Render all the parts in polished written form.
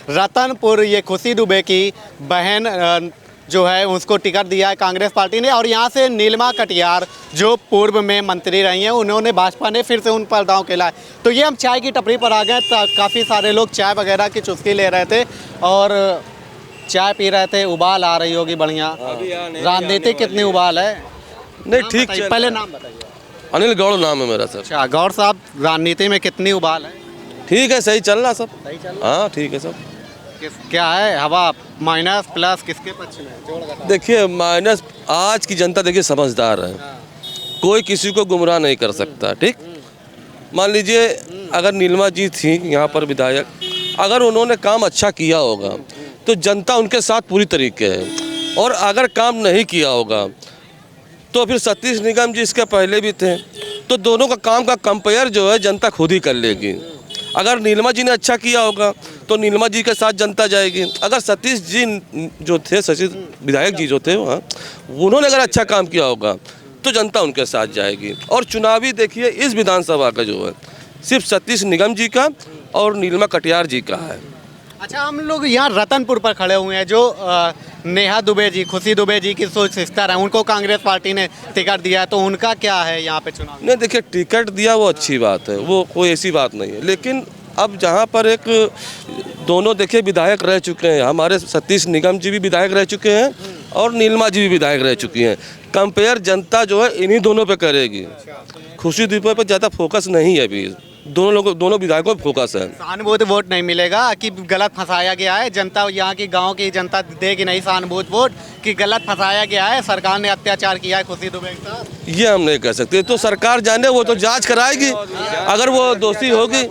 रतनपुर ये खुशी दुबे की बहन जो है उसको टिकट दिया है कांग्रेस पार्टी ने। और यहाँ से नीलिमा कटियार जो पूर्व में मंत्री रही हैं, उन्होंने भाजपा ने फिर से उन पर दांव खेला है। तो ये हम चाय की टपरी पर आ गए, काफ़ी सारे लोग चाय वगैरह की चुस्की ले रहे थे और चाय पी रहे थे। उबाल आ रही होगी बढ़िया। राजनीति कितनी उबाल है? नहीं ठीक, पहले नाम बताइए। अनिल गौड़ नाम है मेरा सर। अच्छा गौड़ साहब, राजनीति में कितनी उबाल है? ठीक है, सही चल रहा सब। सही चल रहा? हाँ ठीक है सब। क्या है हवा, माइनस प्लस किसके पक्ष में? देखिए माइनस, आज की जनता देखिए समझदार है, कोई किसी को गुमराह नहीं कर सकता। ठीक, मान लीजिए अगर नीलिमा जी थी यहाँ पर विधायक, अगर उन्होंने काम अच्छा किया होगा तो जनता उनके साथ पूरी तरीके है, और अगर काम नहीं किया होगा तो फिर सतीश निगम जी इसके पहले भी थे, तो दोनों का काम का कंपेयर जो है जनता खुद ही कर लेगी। अगर नीलिमा जी ने अच्छा किया होगा तो नीलिमा जी के साथ जनता जाएगी। अगर सतीश जी जो थे, सतीश विधायक जी जो थे वहाँ, उन्होंने अगर अच्छा काम किया होगा तो जनता उनके साथ जाएगी। और चुनावी देखिए इस विधानसभा का जो है सिर्फ सतीश निगम जी का और नीलिमा कटियार जी का है। अच्छा, हम लोग यहाँ रतनपुर पर खड़े हुए हैं। जो नेहा दुबे जी, खुशी दुबे जी की सिस्टर हैं, उनको कांग्रेस पार्टी ने टिकट दिया है, तो उनका क्या है यहाँ पे चुनाव? नहीं देखिए, टिकट दिया वो अच्छी बात है, वो कोई ऐसी बात नहीं है, लेकिन अब जहाँ पर एक दोनों देखिए विधायक रह चुके हैं, हमारे सतीश निगम जी भी विधायक रह चुके हैं और नीलिमा जी भी विधायक रह चुकी हैं। कंपेयर जनता जो है इन्हीं दोनों पे करेगी। खुशी दुबे पे ज़्यादा फोकस नहीं है अभी, दोनों विधायकों पे फोकस है। सहानुभूति वोट नहीं मिलेगा कि गलत फंसाया गया है जनता, यहाँ की गांव की जनता देगी नहीं सहानुभूति वोट कि गलत फंसाया गया है, सरकार ने अत्याचार किया है खुशी दुबे के साथ? ये हम नहीं कह सकते, तो सरकार जाने, वो तो जांच कराएगी, अगर वो दोषी होगी।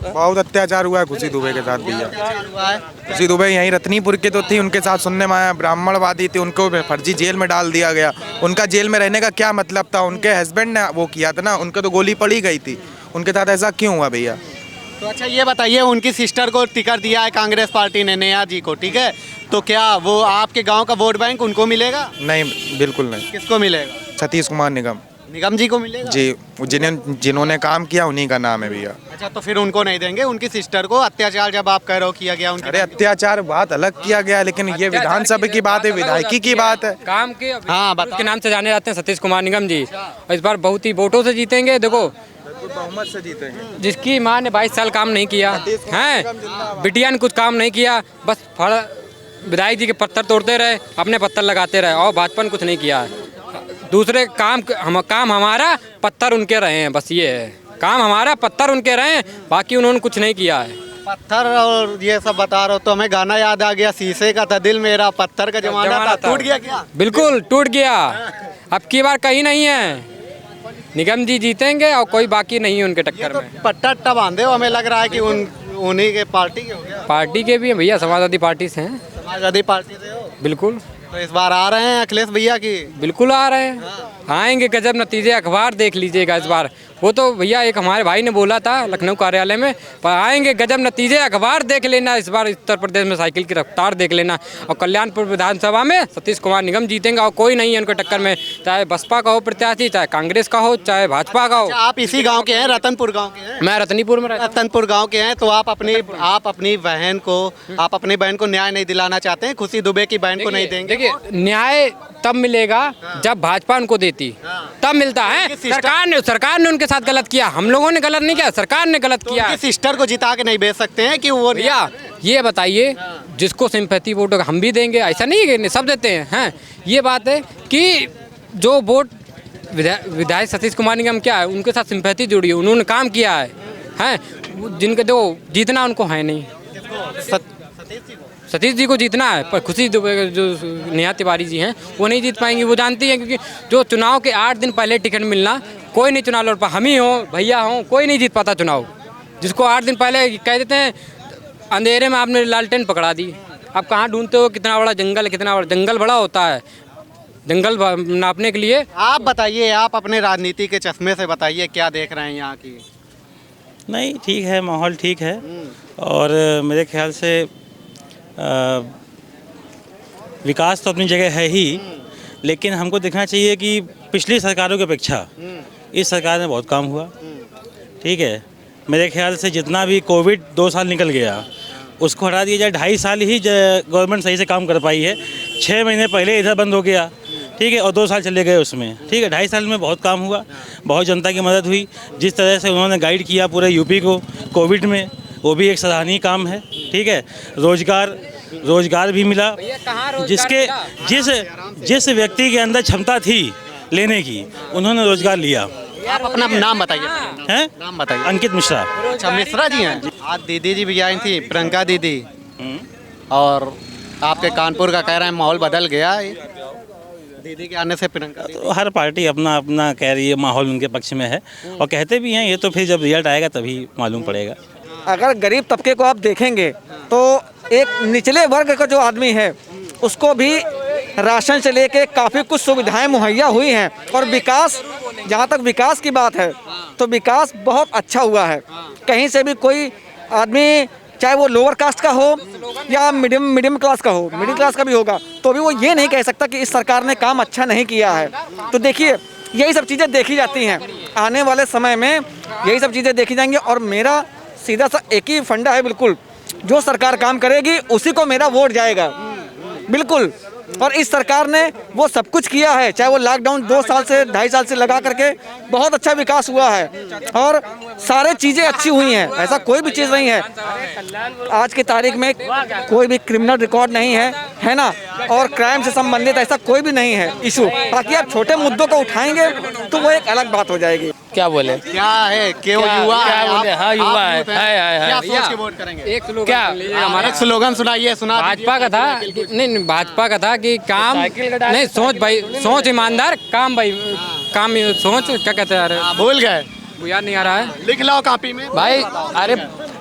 बहुत अत्याचार हुआ है खुशी दुबे के साथ भैया। खुशी दुबे यहीं रतनीपुर के तो थी, उनके साथ सुनने में आया ब्राह्मणवादी थे, उनको फर्जी जेल में डाल दिया गया। उनका जेल में रहने का क्या मतलब था? उनके हस्बैंड ने वो किया था ना, उनको तो गोली पड़ी गई थी, उनके साथ ऐसा क्यों हुआ भैया? तो अच्छा ये बताइए, उनकी सिस्टर को टिकट दिया है कांग्रेस पार्टी ने, नेहा जी को, ठीक है, तो क्या वो आपके गांव का वोट बैंक उनको मिलेगा? नहीं, बिल्कुल नहीं। किसको मिलेगा? सतीश कुमार निगम जी को मिलेगा जी, जिन्होंने काम किया उन्हीं का नाम है भैया। अच्छा, तो फिर उनको नहीं देंगे? उनकी सिस्टर को अत्याचार जब आप कह रहे हो किया गया उनके? अरे अत्याचार बात अलग किया गया, लेकिन ये विधानसभा की बात है, विधायकी की बात है। काम के उसके नाम से जाने जाते हैं सतीश कुमार निगम जी, और इस बार बहुत ही वोटों से जीतेंगे। देखो बहुमत से जीतेंगे। जिसकी माँ ने 22 साल काम नहीं किया है, बिटिया ने कुछ काम नहीं किया, बस विधायक जी के पत्थर तोड़ते रहे, अपने पत्थर लगाते रहे, और भाजपा ने कुछ नहीं किया है। दूसरे काम हमारा, पत्थर उनके रहे हैं, बस ये है काम हमारा, पत्थर उनके रहे हैं, बाकी उन्होंने कुछ नहीं किया है। पत्थर और ये सब बता रहे हो तो हमें गाना याद आ गया, शीशे का था दिल मेरा, पत्थर का जमाना था, टूट गया क्या? बिल्कुल टूट गया। अब की बार कहीं नहीं है, निगम जी जीतेंगे और कोई बाकी नहीं है उनके टक्कर में। पट्टा अट्टा बांधे हो, हमें लग रहा है कि उन्हीं के पार्टी के हो गया। पार्टी के भी हैं भैया, समाजवादी पार्टी से हैं। समाजवादी पार्टी से हो? बिल्कुल। तो इस बार आ रहे हैं अखिलेश भैया की? बिल्कुल आ रहे हैं, आएंगे, गजब नतीजे, अखबार देख लीजिएगा इस बार। वो तो भैया एक हमारे भाई ने बोला था लखनऊ कार्यालय में, पर आएंगे गजब नतीजे, अखबार देख लेना इस बार। उत्तर प्रदेश में साइकिल की रफ्तार देख लेना, और कल्याणपुर विधानसभा में सतीश कुमार निगम जीतेंगे और कोई नहीं है उनके टक्कर में, चाहे बसपा का हो प्रत्याशी, चाहे कांग्रेस का हो, चाहे भाजपा का हो। आप इसी गाँव के हैं, रतनपुर गाँव के हैं? मैं रतनीपुर में रतनपुर गाँव के हैं। तो आप अपनी बहन को न्याय नहीं दिलाना चाहते हैं? खुशी दुबे की बहन को नहीं देंगे? देखिए, न्याय तब मिलेगा जब भाजपा उनको देती, तब मिलता है। सरकार ने उनके साथ गलत किया, हम लोगों ने गलत नहीं किया, सरकार ने गलत किया। सिस्टर को जिता के नहीं भेज सकते हैं कि वो? भैया ये बताइए, जिसको सिंपैथी वोट हम भी देंगे, ऐसा नहीं है कि सब देते हैं। ये बात है कि जो वोट विधायक सतीश कुमार निगम क्या है, उनके साथ सिंपैथी जुड़ी है, उन्होंने काम किया है, जिनके दो जीतना उनको है नहीं। सतीश जी को जीतना है, पर खुशी जो नेहा तिवारी जी हैं वो नहीं जीत पाएंगी। वो जानती हैं, क्योंकि जो चुनाव के 8 दिन पहले टिकट मिलना, कोई नहीं चुनाव लड़ पा, हम ही हों, भैया हों, कोई नहीं जीत पाता चुनाव। जिसको 8 दिन पहले कह देते हैं, अंधेरे में आपने लालटेन पकड़ा दी, आप कहाँ ढूंढते हो, कितना बड़ा जंगल है, कितना बड़ा जंगल बड़ा होता है, जंगल नापने के लिए। आप बताइए, आप अपने राजनीति के चश्मे से बताइए, क्या देख रहे हैं यहाँ की? नहीं, ठीक है, माहौल ठीक है, और मेरे ख्याल से विकास तो अपनी जगह है ही, लेकिन हमको देखना चाहिए कि पिछली सरकारों की अपेक्षा इस सरकार में बहुत काम हुआ। ठीक है, मेरे ख्याल से जितना भी कोविड 2 साल निकल गया, उसको हटा दिया जाए। 2.5 साल ही गवर्नमेंट सही से काम कर पाई है। 6 महीने पहले इधर बंद हो गया, ठीक है, और 2 साल चले गए उसमें, ठीक है। 2.5 साल में बहुत काम हुआ, बहुत जनता की मदद हुई। जिस तरह से उन्होंने गाइड किया पूरे यूपी को कोविड में, वो भी एक सराहनीय काम है, ठीक है। रोजगार भी मिला, जिसके जिस व्यक्ति के अंदर क्षमता थी लेने की, उन्होंने रोजगार लिया। आप अपना नाम बताइए। हैं? नाम बताइए। अंकित मिश्रा। अच्छा, मिश्रा जी हैं। आज दीदी जी भी आई थी, प्रियंका दीदी, और आपके कानपुर का कह रहे हैं माहौल बदल गया है दीदी के आने से। प्रियंका दीदी, तो हर पार्टी अपना अपना कह रही है, माहौल उनके पक्ष में है और कहते भी हैं। ये तो फिर जब रिजल्ट आएगा तभी मालूम पड़ेगा। अगर गरीब तबके को आप देखेंगे तो एक निचले वर्ग का जो आदमी है उसको भी राशन से लेके काफ़ी कुछ सुविधाएं मुहैया हुई हैं। और विकास, जहाँ तक विकास की बात है तो विकास बहुत अच्छा हुआ है। कहीं से भी कोई आदमी, चाहे वो लोअर कास्ट का हो या मीडियम क्लास का हो, मिडिल क्लास का भी होगा, तो भी वो ये नहीं कह सकता कि इस सरकार ने काम अच्छा नहीं किया है। तो देखिए, यही सब चीज़ें देखी जाती हैं। आने वाले समय में यही सब चीज़ें देखी जाएंगी। और मेरा सीधा सा एक ही फंडा है, बिल्कुल, जो सरकार काम करेगी उसी को मेरा वोट जाएगा, बिल्कुल। और इस सरकार ने वो सब कुछ किया है, चाहे वो लॉकडाउन 2 साल से 2.5 साल से लगा करके बहुत अच्छा विकास हुआ है और सारे चीज़ें अच्छी हुई हैं। ऐसा कोई भी चीज़ नहीं है, आज की तारीख में कोई भी क्रिमिनल रिकॉर्ड नहीं है ना, और क्राइम से संबंधित ऐसा कोई भी नहीं है इशू। बाकी आप छोटे मुद्दों को उठाएंगे तो वो एक अलग बात हो जाएगी। क्या बोले, क्या है, क्यों युवा क्या है? बोले? हाँ, युवा है। क्या सोच के वोट करेंगे? एक स्लोगन क्या? हमारा स्लोगन सुनाइए, सुना भाजपा का था, नहीं भाजपा का था कि काम नहीं, सोच भाई, सोच ईमानदार, काम भाई, काम सोच, क्या कहते हैं यार, भूल गए, याद नहीं आ रहा है। लिख लो कॉपी में भाई। अरे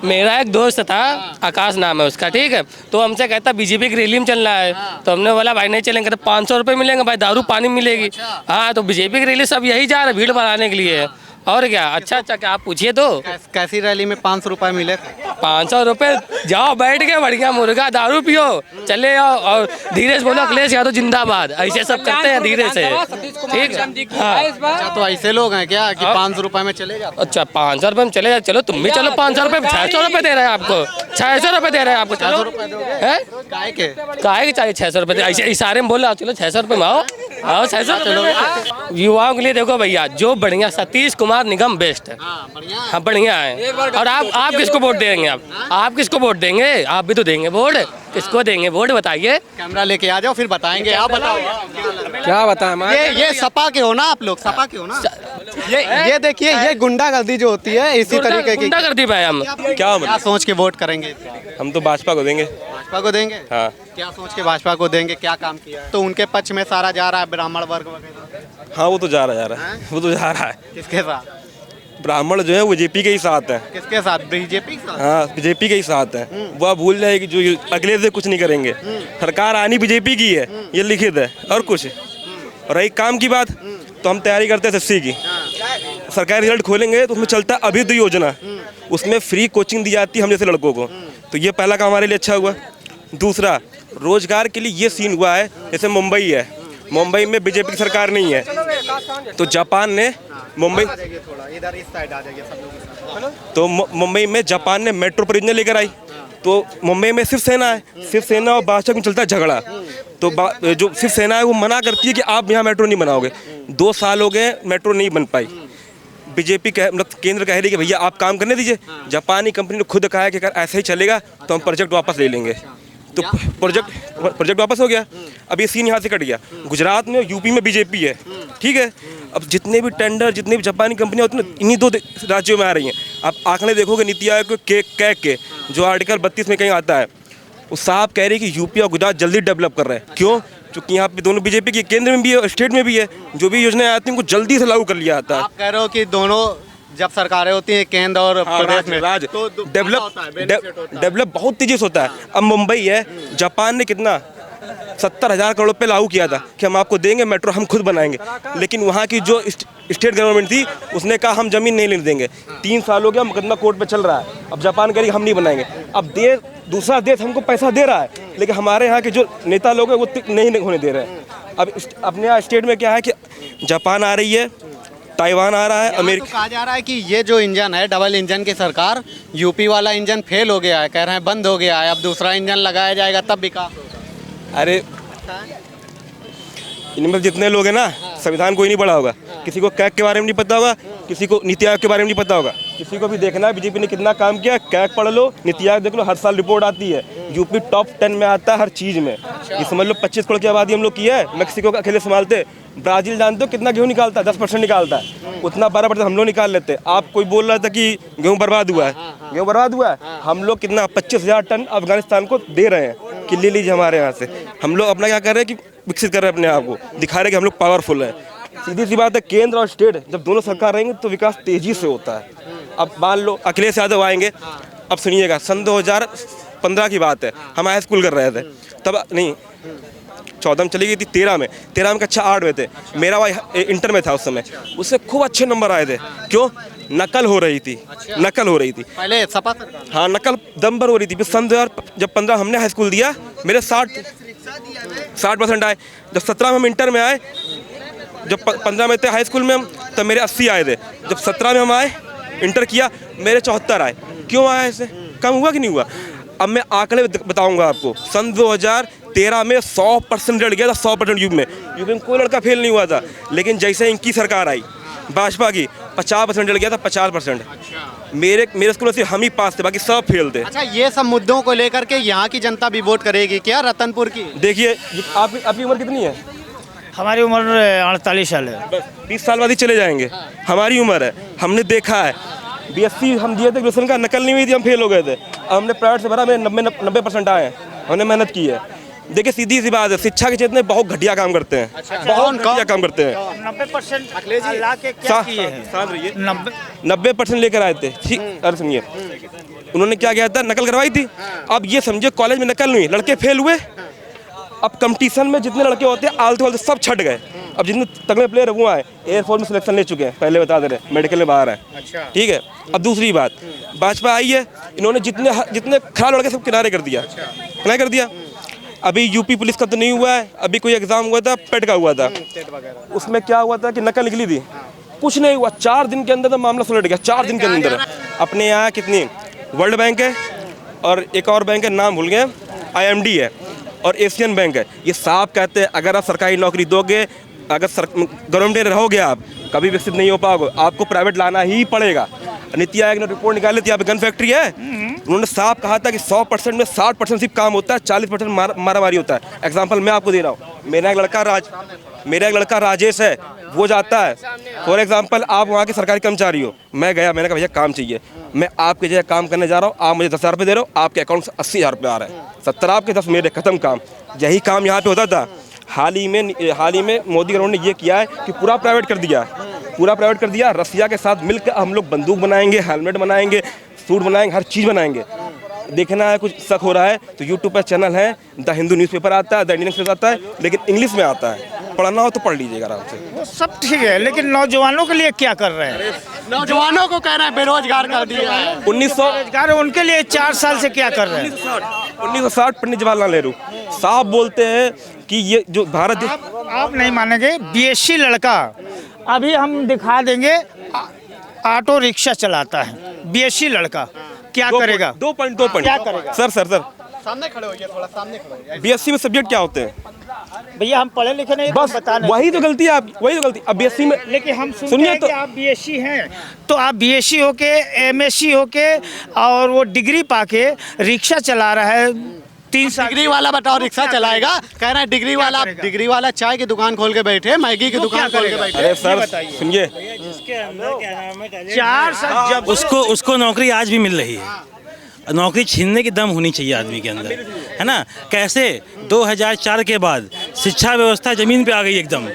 मेरा एक दोस्त था, आकाश नाम है उसका, ठीक है, तो हमसे कहता बीजेपी की रैली में चलना है। तो हमने बोला भाई नहीं चलेंगे, तो 500 रुपये मिलेंगे भाई, दारू पानी मिलेगी। हाँ, तो बीजेपी की रैली सब यही जा रहा है, भीड़ बढ़ाने के लिए, और क्या। अच्छा क्या आप पूछिए तो। कैसी रैली में 500 रुपये मिले? 500 रुपये, जाओ बैठ के बढ़िया मुर्गा दारू पियो, चले आओ, और धीरे से बोलो अखिलेश यादव जिंदाबाद, ऐसे सब करते हैं धीरे से, ठीक है। हाँ, अच्छा, तो ऐसे लोग हैं क्या कि 500 रुपये में चले जाते? अच्छा 500 रुपये में चले जाए, चलो तुम भी चलो। 500 रुपये, 600 रुपये दे रहे हैं आपको, 600 रुपये दे रहे हैं आपको, चलो। है काहे के? काहे के चाहिए 600 रुपये? ऐसे इशारे में बोला, चलो 600 रुपये में आओ, 600 रुपये। युवाओं के लिए देखो भैया, जो बढ़िया, सतीश कुमार निगम बेस्ट है। हाँ बढ़िया है। और आप किसको वोट देंगे? आप किसको वोट देंगे? आप भी तो देंगे वोट, किसको देंगे वोट बताइए? कैमरा लेके आ जाओ, फिर बताएंगे। आप बताओ क्या बताएं? ये सपा के हो ना आप लोग? सपा के हो ना? ये देखिए, ये गुंडागर्दी जो होती है इसी तरीके की। गुंडा कर दी भाई हम। क्या सोच के वोट करेंगे? हम तो भाजपा को देंगे। भाजपा को देंगे? हाँ। क्या सोच के भाजपा को देंगे? क्या काम किया है? तो उनके पक्ष में सारा जा रहा है, ब्राह्मण वर्ग वगैरह। हाँ, वो तो जा रहा है, वो तो जा रहा है। किसके साथ? ब्राह्मण जो है वो बीजेपी के ही साथ है। किसके साथ? बीजेपी के साथ? हाँ, बीजेपी के ही साथ है। वह भूल जाए कि जो अगले से कुछ नहीं करेंगे। सरकार आनी बीजेपी की है, ये लिखित है, और कुछ। और एक काम की बात, तो हम तैयारी करते हैं एसएससी की। सरकारी रिजल्ट खोलेंगे तो उसमें चलता है अभियुक्त योजना, उसमें फ्री कोचिंग दी जाती है हम जैसे लड़कों को। तो ये पहला काम हमारे लिए अच्छा हुआ। दूसरा, रोजगार के लिए ये सीन हुआ है, जैसे मुंबई है, मुंबई में बीजेपी की सरकार नहीं है, तो जापान ने मुंबई, तो मुंबई में जापान ने मेट्रो परियोजना लेकर आई। तो मुंबई में शिवसेना है, शिवसेना और भाजपा में चलता है झगड़ा। तो जो शिवसेना है वो मना करती है कि आप यहाँ मेट्रो नहीं बनाओगे। 2 साल हो गए, मेट्रो नहीं बन पाई। बीजेपी मतलब केंद्र कह रही है कि भैया आप काम करने दीजिए। जापानी कंपनी ने खुद कहा है कि अगर ऐसे ही चलेगा तो हम प्रोजेक्ट वापस ले लेंगे। तो प्रोजेक्ट वापस हो गया। अब ये सीन यहाँ से कट गया। गुजरात में, यूपी में बीजेपी है, ठीक है। अब जितने भी टेंडर, जितने भी जापानी कंपनियाँ होती हैं, इन्हीं 2 राज्यों में आ रही हैं। आप आंकड़े देखोगे नीति आयोग के जो आर्टिकल 32 में कहीं आता है, वो साहब कह रही है कि यूपी और गुजरात जल्दी डेवलप कर रहे हैं। क्यों? क्योंकि यहाँ पे दोनों बीजेपी की, केंद्र में भी है और स्टेट में भी है। जो भी योजनाएं आती हैं उनको जल्दी से लागू कर लिया जाता है। आप कह रहे हो कि दोनों जब सरकारें होती हैं केंद्र और प्रदेश में, तो डेवलप बहुत तेजी से होता है। अब मुंबई है, जापान ने कितना 70,000 करोड़ रुपये लागू किया था कि हम आपको देंगे मेट्रो, हम खुद बनाएंगे। लेकिन वहाँ की जो स्टेट गवर्नमेंट थी उसने कहा हम जमीन नहीं लेने देंगे। 3 साल हो गया, मुकदमा कोर्ट पे चल रहा है। अब जापान कह रही हम नहीं बनाएंगे। अब दूसरा देश हमको पैसा दे रहा है, लेकिन हमारे यहाँ के जो नेता लोग हैं वो नहीं होने दे रहे हैं। अब अपने यहाँ स्टेट में क्या है कि जापान आ रही है, ताइवान आ रहा है, यहाँ तो अमेरिका। कहा जा रहा है कि ये जो इंजन है डबल इंजन की सरकार, यूपी वाला इंजन फेल हो गया है, कह रहे हैं बंद हो गया है, अब दूसरा इंजन लगाया जाएगा तब विकास होगा। अरे इनमें जितने लोग हैं ना, संविधान कोई नहीं पढ़ा होगा, किसी को कैग के बारे में नहीं पता होगा, किसी को नीति आयोग के बारे में नहीं पता होगा, किसी को भी देखना है बीजेपी ने कितना काम किया, कैग पढ़ लो, नीति आयोग देख लो, हर साल रिपोर्ट आती है, यूपी टॉप 10 में आता है हर चीज़ में। ये समझ लो 25 करोड़ की आबादी हम लोग की है, मैक्सिको का अकेले संभालते। ब्राज़ील जानते हो कितना गेहूँ निकालता है, 10% निकालता है, उतना 12% हम लोग निकाल लेते। आप कोई बोल रहा था कि गेहूँ बर्बाद हुआ है, गेहूँ बर्बाद हुआ है, हम लोग कितना 25,000 टन अफगानिस्तान को दे रहे हैं कि ले लीजिए हमारे यहाँ से। हम लोग अपना क्या कर रहे हैं कि विकसित कर रहे हैं अपने आप को, दिखा रहे हैं कि हम लोग पावरफुल हैं। सीधी सी बात है, केंद्र और स्टेट जब दोनों सरकार रहेंगे तो विकास तेजी से होता है। अब मान लो अखिलेश यादव आएंगे, अब सुनिएगा, सन 2015 की बात है, हम हाई स्कूल कर रहे थे तब, नहीं 14 में चली गई थी, 13 में कक्षा 8 में थे, मेरा भाई इंटर में था उस समय, उससे खूब अच्छे नंबर आए थे। क्यों? नकल हो रही थी, नकल हो रही थी पहले सपा सरकार, हाँ नकल दम पर हो रही थी। फिर सन 2015 हमने हाई स्कूल दिया, मेरे 60% आए। जब 17 में हम इंटर में आए, जब 15 में थे हाई स्कूल में हम, तब मेरे 80 आए थे। जब 17 में हम आए, इंटर किया, मेरे 74 आए। क्यों आया? ऐसे कम हुआ कि नहीं हुआ? अब मैं आंकड़े बताऊंगा आपको। सन 2013 में 100% रिजल्ट गया था, 100% यूपी में कोई लड़का फेल नहीं हुआ था। लेकिन जैसे इनकी सरकार आई भाजपा की, 50% रिजल्ट गया था, 50%। मेरे स्कूल से हम ही पास थे, बाकी सब फेल थे। अच्छा, ये सब मुद्दों को लेकर के यहाँ की जनता भी वोट करेगी क्या रतनपुर की? देखिए, आपकी उम्र कितनी है? हमारी उम्र 48 साल है। बस 20 साल बाद ही चले जाएंगे, हमारी उम्र है। हमने देखा है, BSc हम दिए थे, ग्रेजुएशन का नकल नहीं हुई थी, हम फेल हो गए थे। अब हमने प्राइवेट से भरा, मेरे 90% आए हैं, हमने मेहनत की है। देखिए सीधी सी बात है, शिक्षा के क्षेत्र में बहुत घटिया काम करते हैं। अच्छा, बहुत घटिया काम करते हैं। 90% ला के क्या किए हैं? साथ रहिए, 90% लेकर आए थे। ठीक, अरे सुनिए, उन्होंने क्या किया था, नकल करवाई थी। अब ये समझिए कॉलेज में नकल नहीं, लड़के फेल हुए। अब कंपटीशन में जितने लड़के होते हैं आलतू वालतू सब छट गए। अब जितने तगड़े प्लेयर वो आए, एयरफोर्स में सिलेक्शन ले चुके हैं, पहले बता दे रहे, मेडिकल में बाहर है। ठीक है। अब दूसरी बात, भाजपा आई है, इन्होंने जितने खराब लड़के सब किनारे कर दिया, किनारे कर दिया। अभी यूपी पुलिस का तो नहीं हुआ है, अभी कोई एग्जाम हुआ था, पेट का हुआ था, उसमें क्या हुआ था कि नकल निकली थी, कुछ नहीं हुआ। 4 दिन के अंदर तो मामला सुलट गया, 4 दिन के अंदर। अपने यहाँ कितनी वर्ल्ड बैंक है और एक और बैंक है, नाम भूल गए, IMD है और एशियन बैंक है। ये साफ कहते हैं अगर आप सरकारी नौकरी दोगे, अगर गवर्नमेंट में रहोगे, आप कभी विकसित नहीं हो पाओगे, आपको प्राइवेट लाना ही पड़ेगा। नीति आयोग ने रिपोर्ट निकाली थी, यहाँ पे गन फैक्ट्री है, उन्होंने साफ कहा था कि 100% में 60% सिर्फ काम होता है, 40% मारामारी होता है। एग्जाम्पल मैं आपको दे रहा हूँ, मेरा एक लड़का राजेश है, वो जाता है। फॉर एग्जाम्पल आप वहाँ के सरकारी कर्मचारी हो, मैं गया, मैंने कहा भैया काम चाहिए, मैं आपके जगह काम करने जा रहा हूँ, आप मुझे 10,000 रुपये दे रहे हो, आपके अकाउंट से 80,000 रुपये आ रहे हैं, 70 आपके, 10 मेरे, खत्म काम। यही काम यहाँ पे होता था। हाल ही में मोदी गवर्नमेंट ने ये किया है कि पूरा प्राइवेट कर दिया। रसिया के साथ मिलकर हम लोग बंदूक बनाएंगे, हेलमेट बनाएंगे, सूट बनाएंगे, हर चीज़ बनाएंगे। देखना है कुछ शक हो रहा है तो यूट्यूब पर चैनल है, द हिंदू न्यूज़पेपर आता है, द इंडियन न्यूज़पेपर आता है, लेकिन इंग्लिश में आता है। पढ़ना हो तो पढ़ लीजिएगा आराम से। वो सब ठीक है, लेकिन नौजवानों के लिए क्या कर रहे हैं? नौजवानों को कह रहे हैं बेरोजगार कर दिया है। 1900 उनके लिए 4 साल से क्या कर रहे हैं? 1960 पंडित जवाहरलाल नेहरू साहब बोलते हैं कि ये जो भारत, आप नहीं मानेंगे, BSc लड़का अभी हम दिखा देंगे, ऑटो रिक्शा चलाता है, BSc लड़का क्या करेगा? 2 पॉइंट क्या करेगा? सर सामने खड़े होइए, थोड़ा सामने खड़े होइए। BSc में सब्जेक्ट क्या होते हैं? भैया हम पढ़े लिखे नहीं, बस वही तो गलती है आप, वही तो गलती। अब BSc में, लेकिन हम सुनिए तो, आप BSc हैं तो आप BSc होके, MSc होके और वो डिग्री पाके रिक्शा चला रहा है 3 साल। डिग्री वाला बताओ रिक्शा चलाएगा, कह रहे हैं डिग्री वाला चाय की दुकान खोल के बैठे, मैगी की दुकान खोल के बैठे। अरे सर सुनिए, 4 साल जब उसको नौकरी आज भी मिल रही है। नौकरी छीनने की दम होनी चाहिए आदमी के अंदर, है ना? कैसे 2004 के बाद शिक्षा व्यवस्था ज़मीन पे आ गई एकदम।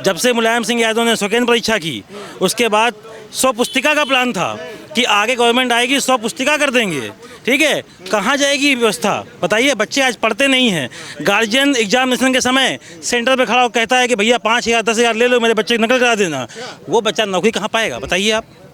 जब से मुलायम सिंह यादव ने सेकेंड परीक्षा की, उसके बाद 100 पुस्तिका का प्लान था कि आगे गवर्नमेंट आएगी 100 पुस्तिका कर देंगे। ठीक है, कहाँ जाएगी व्यवस्था बताइए? बच्चे आज पढ़ते नहीं हैं। गार्जियन एग्जामिनेशन के समय सेंटर पे खड़ा हो कहता है कि भैया 5,000 10,000 ले लो, मेरे बच्चे की नकल करा देना। वो बच्चा नौकरी कहाँ पाएगा बताइए आप?